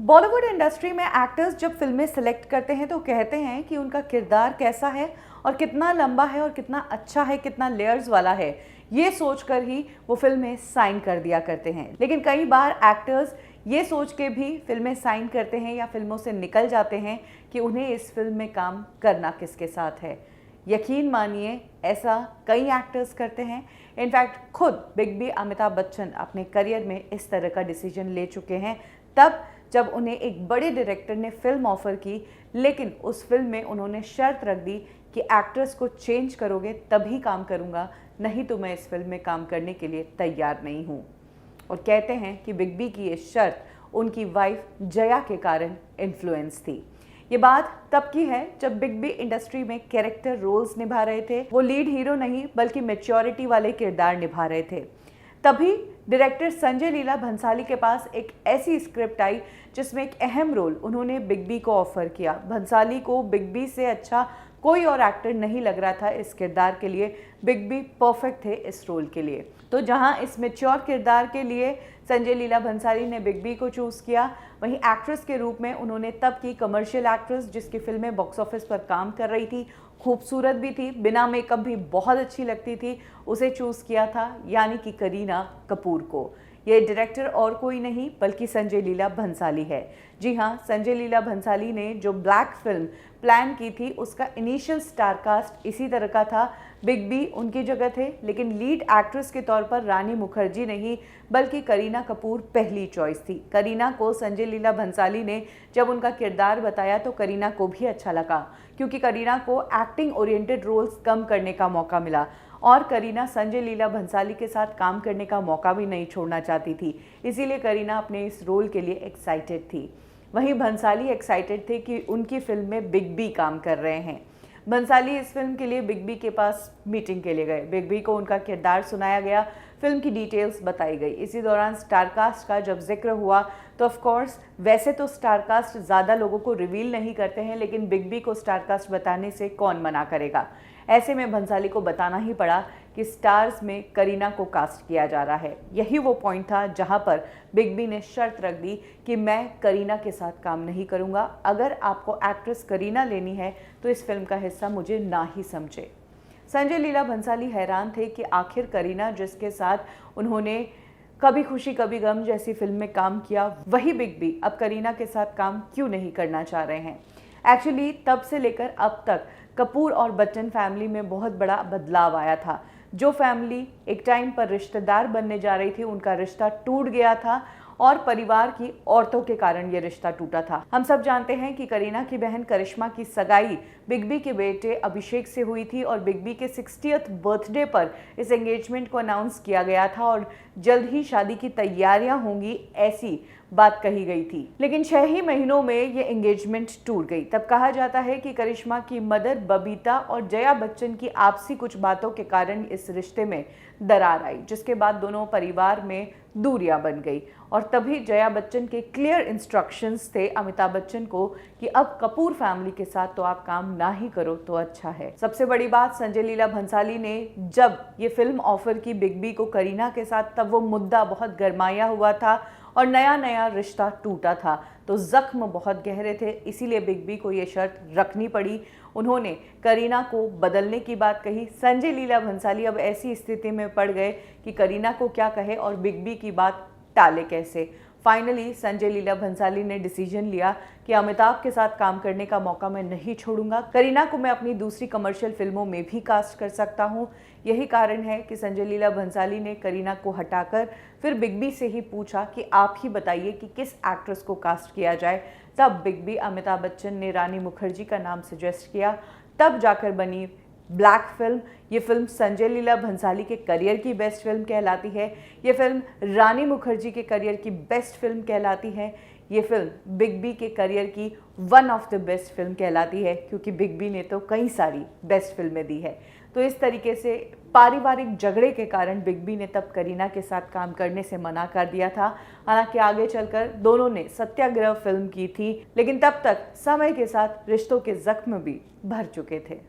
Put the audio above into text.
Bollywood industry में actors जब फिल्में सेलेक्ट करते हैं तो कहते हैं कि उनका किरदार कैसा है और कितना लंबा है और कितना अच्छा है, कितना लेयर्स वाला है, ये सोचकर ही वो फिल्में साइन कर दिया करते हैं। लेकिन कई बार एक्टर्स ये सोच के भी फिल्में साइन करते हैं या फिल्मों से निकल जाते हैं कि उन्हें इस फिल्म में काम करना किसके साथ है। यकीन मानिए, ऐसा कई एक्टर्स करते हैं। इनफैक्ट खुद बिग बी अमिताभ बच्चन अपने करियर में इस तरह का डिसीजन ले चुके हैं, तब जब उन्हें एक बड़े डायरेक्टर ने फिल्म ऑफर की, लेकिन उस फिल्म में उन्होंने शर्त रख दी कि एक्ट्रेस को चेंज करोगे तभी काम करूंगा, नहीं तो मैं इस फिल्म में काम करने के लिए तैयार नहीं हूं। और कहते हैं कि बिग बी की ये शर्त उनकी वाइफ जया के कारण इन्फ्लुएंस थी। ये बात तब की है जब बिग बी इंडस्ट्री में कैरेक्टर रोल्स निभा रहे थे। वो लीड हीरो नहीं बल्कि मैच्योरिटी वाले किरदार निभा रहे थे। तभी डायरेक्टर संजय लीला भंसाली के पास एक ऐसी स्क्रिप्ट आई जिसमें एक अहम रोल उन्होंने बिग बी को ऑफर किया। भंसाली को बिग बी से अच्छा कोई और एक्टर नहीं लग रहा था इस किरदार के लिए। बिग बी परफेक्ट थे इस रोल के लिए। तो जहां इस मैच्योर किरदार के लिए संजय लीला भंसाली ने बिग बी को चूज़ किया, वहीं एक्ट्रेस के रूप में उन्होंने तब की कमर्शियल एक्ट्रेस जिसकी फिल्में बॉक्स ऑफिस पर काम कर रही थी, खूबसूरत भी थी, बिना मेकअप भी बहुत अच्छी लगती थी, उसे चूज़ किया था, यानी कि करीना कपूर को। ये डायरेक्टर और कोई नहीं बल्कि संजय लीला भंसाली है। जी हाँ, संजय लीला भंसाली ने जो ब्लैक फिल्म प्लान की थी उसका इनिशियल स्टार कास्ट इसी तरह का था। बिग बी उनकी जगह थे, लेकिन लीड एक्ट्रेस के तौर पर रानी मुखर्जी नहीं बल्कि करीना कपूर पहली चॉइस थी। करीना को संजय लीला भंसाली ने जब उनका किरदार बताया तो करीना को भी अच्छा लगा, क्योंकि करीना को एक्टिंग ओरिएंटेड रोल्स कम करने का मौका मिला और करीना संजय लीला भंसाली के साथ काम करने का मौका भी नहीं छोड़ना चाहती थी। इसीलिए करीना अपने इस रोल के लिए एक्साइटेड थी। वहीं भंसाली एक्साइटेड थे कि उनकी फिल्म में बिग बी काम कर रहे हैं। भंसाली इस फिल्म के लिए बिग बी के पास मीटिंग के लिए गए। बिग बी को उनका किरदार सुनाया गया, फिल्म की डिटेल्स बताई गई। इसी दौरान स्टारकास्ट का जब जिक्र हुआ तो ऑफ कोर्स वैसे तो स्टारकास्ट ज़्यादा लोगों को रिवील नहीं करते हैं, लेकिन बिग बी को स्टारकास्ट बताने से कौन मना करेगा। ऐसे में भंसाली को बताना ही पड़ा कि स्टार्स में करीना को कास्ट किया जा रहा है। यही वो पॉइंट था जहां पर बिग बी ने शर्त रख दी कि मैं करीना के साथ काम नहीं करूंगा। अगर आपको एक्ट्रेस करीना लेनी है तो इस फिल्म का हिस्सा मुझे ना ही समझे। संजय लीला भंसाली हैरान थे कि आखिर करीना जिसके साथ उन्होंने कभी खुशी कभी गम जैसी फिल्म में काम किया, वही बिग बी अब करीना के साथ काम क्यों नहीं करना चाह रहे हैं। एक्चुअली तब से लेकर अब तक कपूर और बच्चन फैमिली में बहुत बड़ा बदलाव आया था। जो फैमिली एक टाइम पर रिश्तेदार बनने जा रही थी, उनका रिश्ता टूट गया था और परिवार की औरतों के कारण ये रिश्ता टूटा था। हम सब जानते हैं कि करीना की बहन करिश्मा की सगाई बिग बी के बेटे अभिषेक से हुई थी और बिग बी के 60th बर्थडे पर इस एंगेजमेंट को अनाउंस किया गया था और जल्द ही शादी की तैयारियां होंगी, ऐसी बात कही गई थी। लेकिन 6 ही महीनों में ये एंगेजमेंट टूट गई। तब कहा जाता है कि करिश्मा की मदर बबीता और जया बच्चन की आपसी कुछ बातों के कारण इस रिश्ते में दरार आई, जिसके बाद दोनों परिवार में दूरियां बन गई। और तभी जया बच्चन के क्लियर इंस्ट्रक्शंस थे अमिताभ बच्चन को कि अब कपूर फैमिली के साथ तो आप काम ना ही करो तो अच्छा है। सबसे बड़ी बात, संजय लीला भंसाली ने जब ये फिल्म ऑफर की बिग बी को करीना के साथ, तब वो मुद्दा बहुत गरमाया हुआ था और नया नया रिश्ता टूटा था, तो जख्म बहुत गहरे थे। इसीलिए बिग बी को ये शर्त रखनी पड़ी। उन्होंने करीना को बदलने की बात कही। संजय लीला भंसाली अब ऐसी स्थिति में पड़ गए कि करीना को क्या कहे और बिग बी की बात टाले कैसे। फाइनली संजय लीला भंसाली ने डिसीजन लिया कि अमिताभ के साथ काम करने का मौका मैं नहीं छोड़ूंगा। करीना को मैं अपनी दूसरी कमर्शियल फिल्मों में भी कास्ट कर सकता हूं। यही कारण है कि संजय लीला भंसाली ने करीना को हटाकर फिर बिग बी से ही पूछा कि आप ही बताइए कि किस एक्ट्रेस को कास्ट किया जाए। तब बिग बी अमिताभ बच्चन ने रानी मुखर्जी का नाम सजेस्ट किया। तब जाकर बनी ब्लैक फिल्म। ये फिल्म संजय लीला भंसाली के करियर की बेस्ट फिल्म कहलाती है। ये फिल्म रानी मुखर्जी के करियर की बेस्ट फिल्म कहलाती है। ये फिल्म बिग बी के करियर की one of the best film कहलाती है, क्योंकि बिग बी ने तो कई सारी बेस्ट फिल्में दी है। तो इस तरीके से पारिवारिक झगड़े के कारण बिग बी ने तब करीना के साथ काम करने से मना कर दिया था। हालांकि आगे चलकर दोनों ने सत्याग्रह फिल्म की थी, लेकिन तब तक समय के साथ रिश्तों के जख्म भी भर चुके थे।